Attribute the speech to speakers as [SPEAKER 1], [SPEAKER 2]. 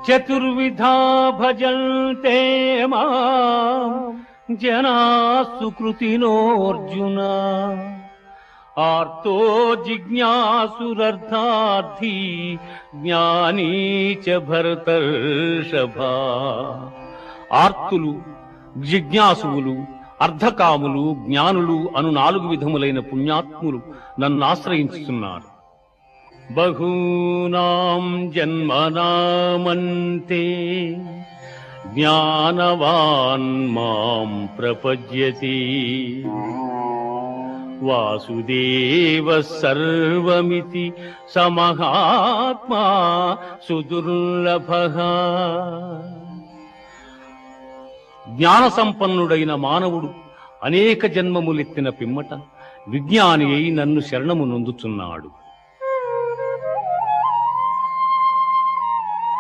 [SPEAKER 1] చతుర్విధా భజంతే మాం జనా సుకృతినోర్జున ఆర్తో జిజ్ఞాసురర్థార్థి జ్ఞానీ చ భరతర్షభ. ఆర్తులు, జిజ్ఞాసువులు, అర్ధకాములు, జ్ఞానులు అను 4 విధములైన పుణ్యాత్ములు నన్ను ఆశ్రయించుతున్నారు. బహూనాం జన్మనామంతే జ్ఞానవాన్ మాం ప్రపద్యతే వాసుదేవ సర్వమితి సమహాత్మా సుదుర్లభః. జ్ఞాన సంపన్నుడైన మానవుడు అనేక జన్మములెత్తిన పిమ్మట విజ్ఞాని అయి నన్ను శరణము నొందుచున్నాడు.